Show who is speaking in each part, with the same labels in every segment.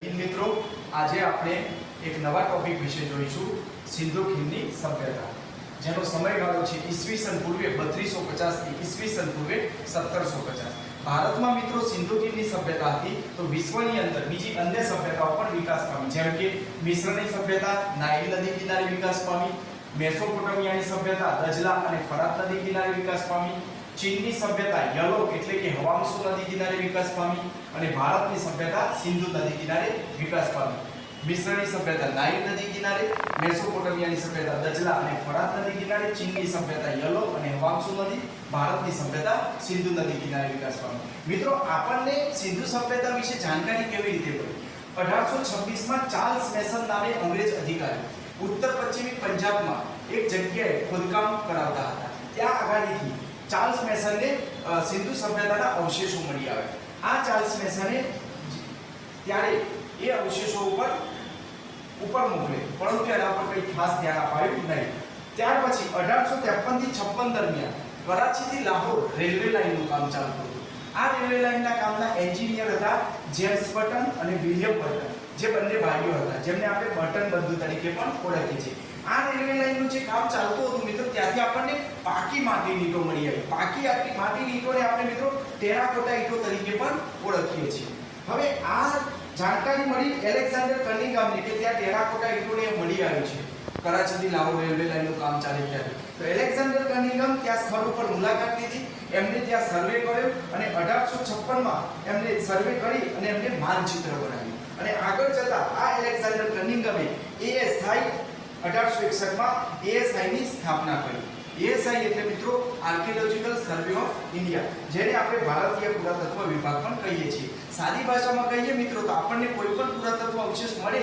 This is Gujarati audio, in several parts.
Speaker 1: મિત્રો આજે આપણે એક નવા ટોપિક વિશે જોઈશું સિંધુ ખીણની સભ્યતા જેનો સમયગાળો છે ઈસવીસન પૂર્વે 3250 થી ઈસવીસન પૂર્વે 1750। ભારતમાં મિત્રો સિંધુ ખીણની સભ્યતા હતી તો વિશ્વની અંદર બીજી અન્ય સભ્યતાઓ પણ વિકાસ પામી, જેમ કે મિસ્રની સભ્યતા નાઇલ નદી કિનારે વિકાસ પામી, મેસોપોટામિયાની સભ્યતા દજલા અને ફરાત નદી કિનારે વિકાસ પામી, ચીનની સભ્યતા યલો એટલે કે હવાંશુ નદી કિનારે વિકાસ પામી અને ભારતની સભ્યતા સિંધુ નદી કિનારે વિકાસ પામી। મિસ્રની સભ્યતા નાઇલ નદી કિનારે, મેસોપોટામિયાની સભ્યતા દજલા અને ફરાત નદી કિનારે, ચીનની સભ્યતા યલો અને હવાંશુ નદી, ભારતની સભ્યતા સિંધુ નદી કિનારે વિકાસ પામી। મિત્રો આપણને સિંધુ સભ્યતા વિશે જાણકારી કેવી રીતે મળી? 1826 માં ચાર્લ્સ મેસન નામે અંગ્રેજ અધિકારી ઉત્તર પશ્ચિમી પંજાબમાં એક જગ્યાએ ખોદકામ કરાવતા હતા। ત્યાં આગળથી ચાર્લ્સ મેસનને સિંધુ સભ્યતાના અવશેષો મળી આવ્યા। આ ચાર્લ્સ મેસને ત્યારે એ અવશેષો ઉપર મોકલે, પરંતુ એના પર કંઈ ખાસ ધ્યાન અપાયું નહીં। ત્યાર પછી 1853 થી 56 દરમિયાન કરાચીથી લાહોર રેલવે લાઇનનું કામ ચાલતું હતું। આ રેલવે લાઇનના કામના એન્જિનિયર હતા જેમ્સ બટન અને વિલિયમ બટન, જે બંને ભાઈઓ હતા, જેમને આપણે બટન બંધુ તરીકે પણ ઓળખીએ છીએ। આ રેલવે લાઇનનું જે કામ ચાલતું હતું મિત્રો, ત્યાંથી આપણને પાકી માટીની ઈંટો મળી આવી। પાકી માટીની ઈંટોને આપણે મિત્રો ટેરાકોટા ઈંટો તરીકે પણ ઓળખીએ છીએ। હવે આ જાણકારી મળી એલેક્ઝાન્ડર કનિંઘહામને કે ત્યાં ટેરાકોટા ઈંટોને મળી આવી છે કરાચીથી લાહોર રેલવે લાઇનનું કામ ચાલે ત્યારે। તો એલેક્ઝાન્ડર કનિંઘહામ ત્યાં સ્થળ ઉપર મુલાકાત લીધી, એમને ત્યાં સર્વે કર્યો અને 1856 માં એમને સર્વે કરી અને એમને માનચિત્ર બનાવ્યું અને આગળ જતા આ એલેક્ઝાન્ડર કનિંઘહામે એએસઆઈ 1861 માં એએસઆઈ ની સ્થાપના કરી। એએસઆઈ એટલે મિત્રો આર્કિયોલોજીકલ સર્વે ઓફ ઇન્ડિયા, જેને આપણે ભારતીય પુરાતત્વ વિભાગ પણ કહીએ છીએ। સાદી ભાષામાં કહીએ મિત્રો તો આપણને કોઈ પણ પુરાતત્વ અવશેષ મળે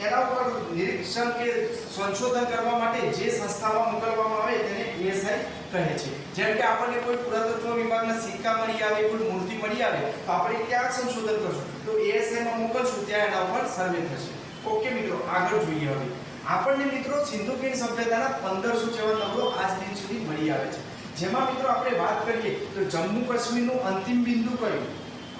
Speaker 1: એના ઉપર નિરીક્ષણ કે સંશોધન કરવા માટે જે સંસ્થામાં મોકલવામાં આવે તેને એએસઆઈ કહે છે। જેમ કે આપણને કોઈ પુરાતત્વ વિભાગના સિક્કા મળી આવે, કોઈ મૂર્તિ મળી આવે તો આપણે ક્યાં સંશોધન કરશું? તો એએસઆઈ માં મોકલશું, ત્યાં એના ઉપર સર્વે થશે। ઓકે મિત્રો, આગળ જોઈએ। હવે આપણને મિત્રો સિંધુ ખીણ સભ્યતાના 1500 જેવા નગરો આજ દિન સુધી મળી આવે છે, જેમાં મિત્રો આપણે વાત કરીએ તો જમ્મુ કાશ્મીરનું અંતિમ બિંદુ કયું?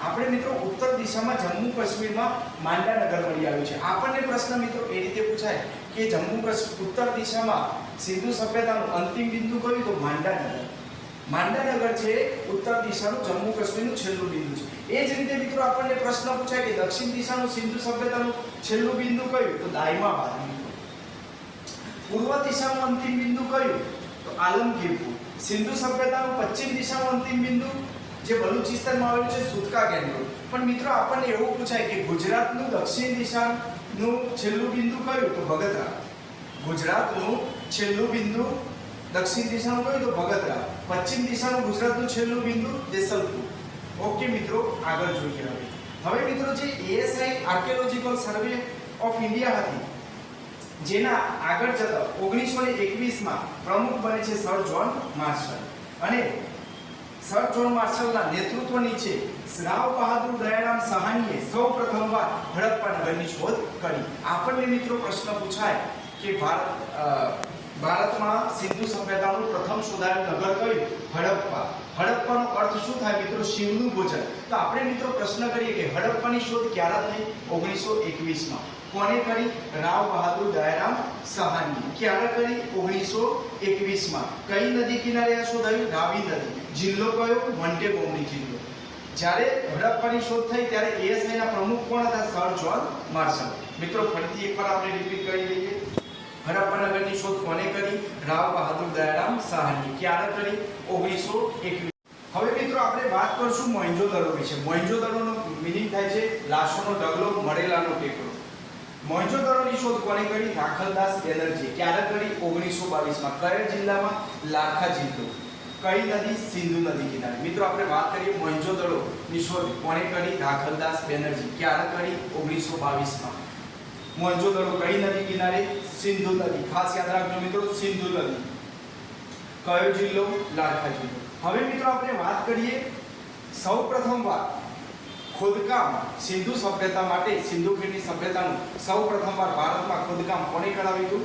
Speaker 1: આપણે મિત્રો ઉત્તર દિશામાં જમ્મુ કાશ્મીરમાં માંડાનગર મળી આવ્યું છે। આપણને પ્રશ્ન મિત્રો એ રીતે પૂછાય કે જમ્મુ કાશ્મીર ઉત્તર દિશામાં સિંધુ સભ્યતાનું અંતિમ બિંદુ કયું? તો માંડાનગર। માંડાનગર છે ઉત્તર દિશાનું જમ્મુ કાશ્મીરનું છેલ્લું બિંદુ છે। એ જ રીતે મિત્રો આપણને પ્રશ્ન પૂછાય કે દક્ષિણ દિશાનું સિંધુ સભ્યતાનું છેલ્લું બિંદુ કયું? તો દાયમાબાદ। પૂર્વ દિશાનું અંતિમ બિંદુ કયું? તો આલમગીરપુર। સિંધુ સભ્યતાનું પશ્ચિમ દિશાનું અંતિમ બિંદુ જે બલુચિસ્તાનમાં આવેલું છે સુતકા કેન્દ્ર। પણ મિત્રો આપણને એવું પૂછાય કે ગુજરાતનું દક્ષિણ દિશાનું છેલ્લું બિંદુ કયું? તો બગતરા। ગુજરાતનું છેલ્લું બિંદુ દક્ષિણ દિશાનું કયું? તો બગતરા। પશ્ચિમ દિશાનું ગુજરાતનું છેલ્લું બિંદુ જેસલપુર। ઓકે મિત્રો, આગળ જોઈએ। હવે મિત્રો જે ASI archaeological survey of India હતી, જેના આગળ જતા 1921 માં પ્રમુખ બને છે સર જ્હોન માર્શલ અને સર જ્હોન માર્શલના નેતૃત્વ નીચે રાવ બહાદુર દયારામ સાહાનીએ સૌપ્રથમવાર હડપ્પા નગરની શોધ કરી। આપણને મિત્રો પ્રશ્ન પૂછાય કે ભારતમાં સિંધુ સભ્યતાનું પ્રથમ શોધાયેલ નગર કયું? હડપ્પા। હડપ્પાનો અર્થ શું થાય મિત્રો? શિવનું ભોજન। તો આપણે મિત્રો પ્રશ્ન કરીએ કે હડપ્પાની શોધ ક્યારે થઈ? 1921 માં। કોને કરી? રાવ બહાદુર દયારામ સાહાનીએ। ક્યારે કરી? 1921 માં। કઈ નદી કિનારે આ શોધાયું? રાવી નદી। જિલ્લો કયો? મોન્ટેગોમરી જિલ્લો। જ્યારે હડપ્પાની શોધ થઈ ત્યારે એએસઆઈ ના પ્રમુખ કોણ હતા? Sir John Marshall. મિત્રો ફરીથી એકવાર આપણે રિપીટ કરી લઈએ। હડપ્પા નગરની શોધ કોને કરી? રાવ બહાદુર દયારામ સાહાનીએ। ક્યારે કરી? 1921। હવે મિત્રો આપણે વાત કરશું મોહેંજો-દડો વિશે। મોહેંજો-દડોનો મીનિંગ થાય છે લાશોનો ઢગલો, મળેલાનો ટેકરો। મોહેંજો-દડોની શોધ કોને કરી? રાખલદાસ બેનર્જી। ક્યારે કરી? 1922 માં। કયા જિલ્લામાં? લાખા જિલ્લો। કઈ નદી? સિંધુ નદી કિનારે। મિત્રો આપણે વાત કરીએ મોહેંજો-દડોની શોધ કોને કરી? રાખલદાસ બેનર્જી। ક્યારે કરી? 1922 માં। મોહેંજો-દડો કઈ નદી કિનારે? સિંધુ નદી। ખાસ યાદ રાખજો મિત્રો, સિંધુ નદી। કયો જિલ્લો? લાખા જિલ્લો। હવે મિત્રો આપણે વાત કરીએ સૌપ્રથમવાર ખોદકામ સિંધુ સભ્યતા માટે, સિંધુ ખીણની સભ્યતાનું સૌપ્રથમવાર ભારતમાં ખોદકામ કોણે કરાવ્યું હતું?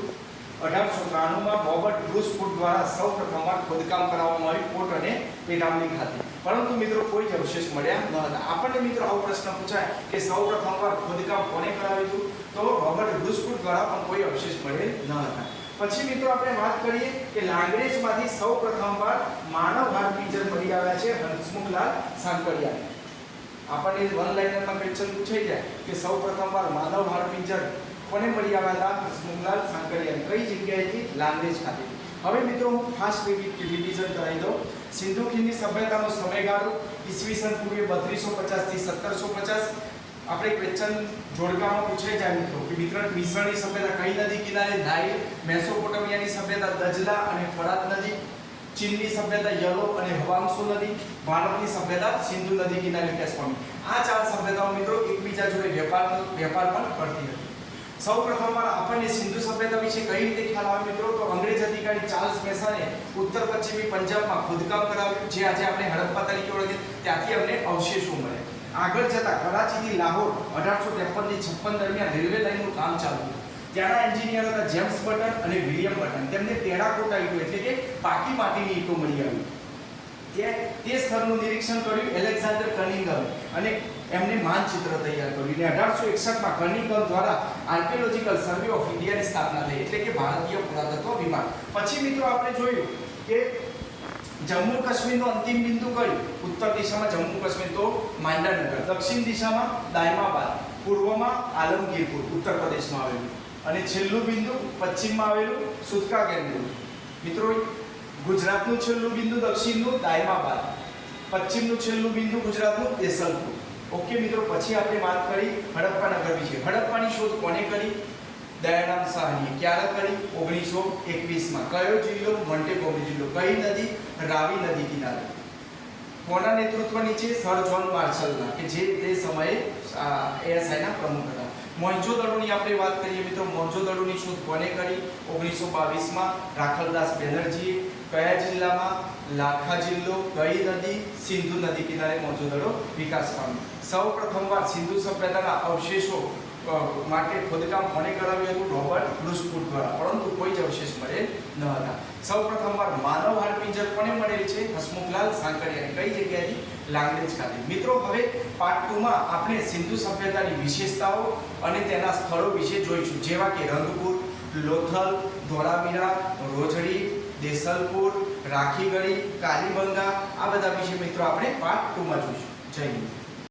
Speaker 1: 1893 માં રોબર્ટ બ્રુસ ફૂડ દ્વારા સૌપ્રથમવાર ખોદકામ કરાવવામાં આવ્યું કોટ અને પેટામણી ખાતે, પરંતુ મિત્રો કોઈ જ અવશેષ મળ્યા ન હતા. આપણને મિત્રો આવો પ્રશ્ન પૂછાય કે સૌપ્રથમવાર ખોદકામ કોને કરાવ્યું હતું, તો રોબર્ટ બ્રુસ ફૂડ દ્વારા પણ કોઈ અવશેષ મળેલ ન હતા. પછી મિત્રો આપણે વાત કરીએ કે લાંગરેજમાંથી સૌપ્રથમવાર માનવ હાડપિંજર મળી આવ્યા છે હસમુખલાલ સાંકળિયા. આપણને વન લાઇનરમાં ક્વેશ્ચન પૂછાઈ જાય કે સૌપ્રથમવાર માનવ હાડપિંજર કોને મળી આવ્યા હતા, હસમુખલાલ સાંકળિયા. કઈ જગ્યાએથી? લાંગરેજ ખાતે. હવે મિત્રો હું ફાસ્ટ રિવિઝન કરાવી દઉં. સિંધુ ખીણની સભ્યતાનો સમયગાળો ઈસવીસન પૂર્વે 3250 થી 1750. આપણે ક્વેશ્ચન જોડકામાં પૂછાઈ જાય મિત્રો કે મિશ્રની સભ્યતા કઈ નદી કિનારે? નાઇલ. મેસોપોટામિયાની સભ્યતા દજલા અને ફરાત નદી. ચીનની સભ્યતા યલો અને હવાંશુ નદી. ભારતની સભ્યતા સિંધુ નદી કિનારે વિકાસ પામી. આ ચાર સભ્યતાઓ મિત્રો એકબીજા જોડે વેપાર પણ કરતી હતી. સૌપ્રથમવાર આપણને સિંધુ સભ્યતા વિશે કઈ રીતે ખ્યાલ આવે મિત્રો, તો અંગ્રેજ અધિકારી ચાર્લ્સ મેસને ઉત્તર પશ્ચિમી પંજાબમાં ખોદકામ કરાવ્યું, જે આજે આપણે હડપ્પા તરીકે ઓળખીએ, ત્યાંથી અમને અવશેષો મળ્યા. આગળ જતા કરાચીથી લાહોર 1853 થી 56 દરમિયાન રેલવે લાઇનનું કામ ચાલુ હતું. ત્યાંના એન્જિનિયર હતા જેમ્સ બટન અને વિલિયમ બટન. તેમને ટેરાકોટા ઈંટો એટલે કે પાકી માટીની ઈંટો મળી આવી. તે સ્થળનું નિરીક્ષણ કર્યું એલેક્ઝાન્ડર કનિંઘમ અને એમને માનચિત્ર તૈયાર કર્યું. અને 1861 માં કનિંઘમ દ્વારા આર્કિયોલોજીકલ સર્વે ઓફ ઇન્ડિયાની સ્થાપના થઈ, એટલે કે ભારતીય પુરાતત્વ વિભાગ. પછી મિત્રો આપણે જોયું કે જમ્મુ કાશ્મીરનો અંતિમ બિંદુ કયું? ઉત્તર દિશામાં જમ્મુ કાશ્મીર તો માંડાનગર, દક્ષિણ દિશામાં દાયમાબાદ, પૂર્વમાં આલમગીરપુર ઉત્તર પ્રદેશમાં આવેલું, અને છેલ્લું બિંદુ પશ્ચિમમાં આવેલું સુતકા કેન્દ્ર. મિત્રો ગુજરાતનું છેલ્લું બિંદુ દક્ષિણનું દાયમાબાદ, પશ્ચિમનું છેલ્લું બિંદુ ગુજરાતનું દેસલપુર. ઓકે મિત્રો, પછી આપણે વાત કરી હડપ્પા નગર વિશે. હડપ્પાની શોધ કોને કરી? દયારામ સાહનીએ. ક્યારે કરી? 1921 માં. કયો જિલ્લો? મોન્ટેગોમરી જિલ્લો. કઈ નદી? રાવી નદી કિનારે. કોના નેતૃત્વ નીચે? સર જ્હોન માર્શલના, કે જે તે સમયે એએસઆઈના પ્રમુખ હતા. મોહેંજો-દડોની આપણે વાત કરીએ મિત્રો. મોહેંજો-દડોની શોધ કોને કરી? 1922 માં રાખલદાસ બેનર્જીએ. કયા જિલ્લામાં? લાખા જિલ્લો. કઈ નદી? સિંધુ નદી કિનારે મોહેંજો-દડો વિકાસ પામ્યો. સૌપ્રથમવાર સિંધુ સભ્યતાના અવશેષો માટે ખોદકામ કોને કરાવ્યું હતું? રોબર્ટ બ્રુસ ફૂડ દ્વારા, પરંતુ કોઈ જ અવશેષ મળેલ ન હતા. સૌપ્રથમવાર માનવ હાડપિંજર કોને મળેલ છે? હસમુખલાલ સાંકળિયાને. કઈ જગ્યાએથી? લાંગરેજ ખાતે. મિત્રો હવે પાર્ટ 2 માં આપણે સિંધુ સભ્યતાની વિશેષતાઓ અને તેના સ્થળો વિશે જોઈશું, જેવા કે રંગપુર, લોથલ, ધોળાવીરા, રોજડી, દેસલપુર, રાખીગળી, કાલીબંગા. આ બધા વિશે મિત્રો આપણે પાર્ટ 2 માં જોઈશું. જય હિન્દ.